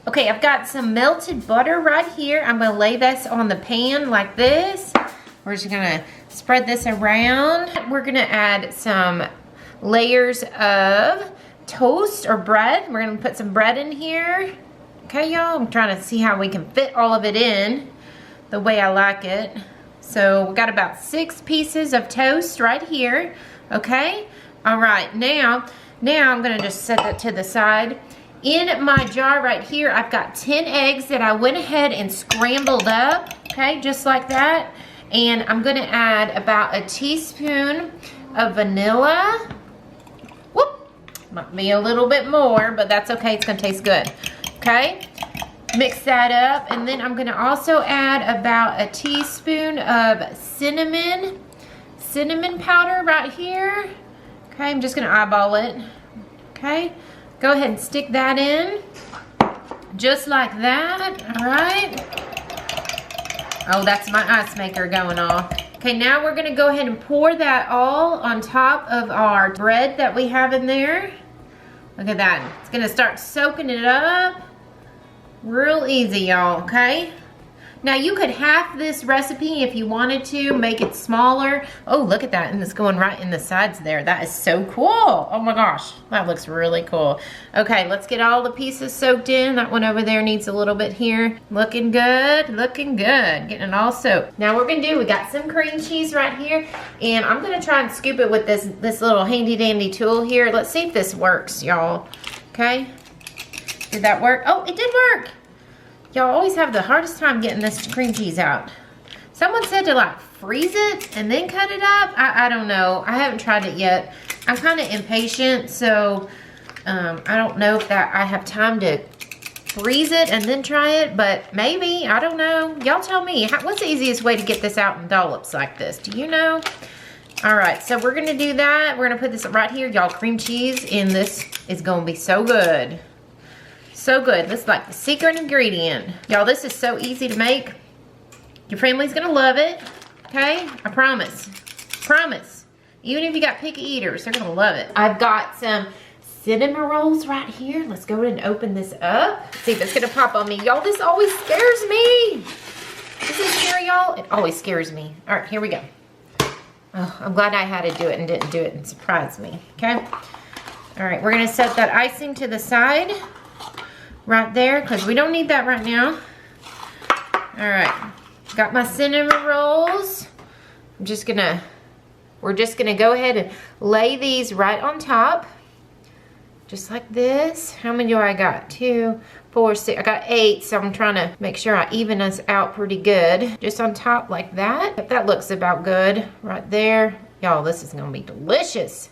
Okay, I've got some melted butter right here. I'm gonna lay this on the pan like this. We're just gonna spread this around. We're gonna add some layers of toast or bread. We're gonna put some bread in here. Okay, y'all, I'm trying to see how we can fit all of it in the way I like it. So we got about 6 pieces of toast right here. Okay, all right, now I'm gonna just set that to the side. In my jar right here, I've got 10 eggs that I went ahead and scrambled up, okay, just like that. And I'm gonna add about a teaspoon of vanilla. Whoop, might be a little bit more, but that's okay, it's gonna taste good, okay? Mix that up, and then I'm gonna also add about a teaspoon of cinnamon powder right here. Okay, I'm just gonna eyeball it, okay? Go ahead and stick that in, just like that, all right? Oh, that's my ice maker going off. Okay, now we're gonna go ahead and pour that all on top of our bread that we have in there. Look at that, it's gonna start soaking it up. Real easy, y'all, okay? Now you could half this recipe if you wanted to, make it smaller. Oh, look at that, and it's going right in the sides there. That is so cool. Oh my gosh, that looks really cool. Okay, let's get all the pieces soaked in. That one over there needs a little bit here. Looking good, looking good. Getting it all soaked. Now we're gonna do, we got some cream cheese right here, and I'm gonna try and scoop it with this little handy dandy tool here. Let's see if this works, y'all, okay? Did that work? Oh, it did work. Y'all always have the hardest time getting this cream cheese out. Someone said to like freeze it and then cut it up. I don't know. I haven't tried it yet. I'm kind of impatient, so I don't know if that I have time to freeze it and then try it, but maybe, I don't know. Y'all tell me, what's the easiest way to get this out in dollops like this? Do you know? All right, so we're gonna do that. We're gonna put this right here, y'all, cream cheese, and this is gonna be so good. So good. This is like the secret ingredient. Y'all, this is so easy to make. Your family's gonna love it, okay? I promise. Promise. Even if you got picky eaters, they're gonna love it. I've got some cinnamon rolls right here. Let's go ahead and open this up. Let's see if it's gonna pop on me. Y'all, this always scares me. This is scary, y'all. It always scares me. All right, here we go. Oh, I'm glad I had to do it and didn't do it and surprise me, okay? All right, we're gonna set that icing to the side. Right there, because we don't need that right now. All right, got my cinnamon rolls. We're just gonna go ahead and lay these right on top. Just like this. How many do I got? 2, 4, 6, I got 8, so I'm trying to make sure I even us out pretty good. Just on top like that. That looks about good right there. Y'all, this is gonna be delicious.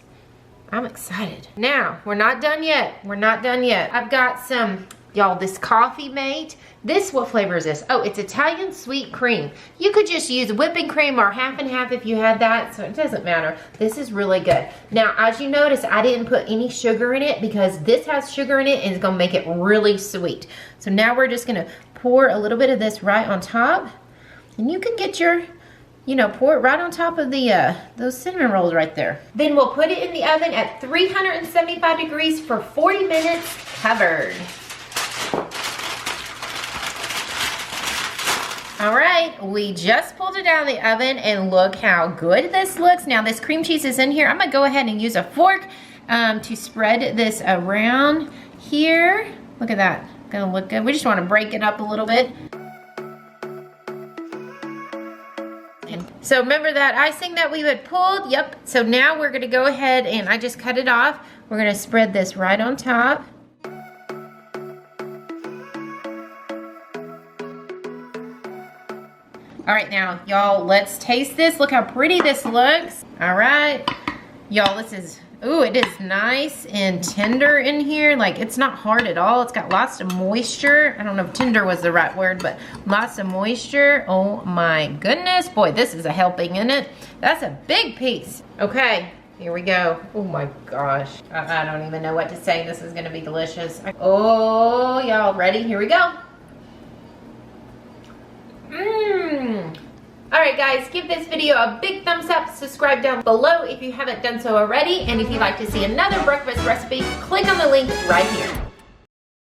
I'm excited. Now, we're not done yet. We're not done yet. I've got some, y'all, this Coffee Mate. This, what flavor is this? Oh, it's Italian sweet cream. You could just use whipping cream or half and half if you had that, so it doesn't matter. This is really good. Now, as you notice, I didn't put any sugar in it because this has sugar in it and it's gonna make it really sweet. So now we're just gonna pour a little bit of this right on top, and you can get your, you know, pour it right on top of the those cinnamon rolls right there. Then we'll put it in the oven at 375 degrees for 40 minutes covered. All right, we just pulled it out of the oven and look how good this looks. Now this cream cheese is in here. I'm gonna go ahead and use a fork to spread this around here. Look at that, gonna look good. We just wanna break it up a little bit. So remember that icing that we had pulled? Yep. So now we're gonna go ahead and I just cut it off. We're gonna spread this right on top. All right, now, y'all, let's taste this. Look how pretty this looks. All right. Y'all, this is, ooh, it is nice and tender in here. Like, it's not hard at all. It's got lots of moisture. I don't know if tender was the right word, but lots of moisture. Oh my goodness. Boy, this is a helping, isn't it? That's a big piece. Okay, here we go. Oh my gosh. I don't even know what to say. This is gonna be delicious. Oh, y'all ready? Here we go. Mmm. Alright guys, give this video a big thumbs up, subscribe down below if you haven't done so already, and if you'd like to see another breakfast recipe, click on the link right here.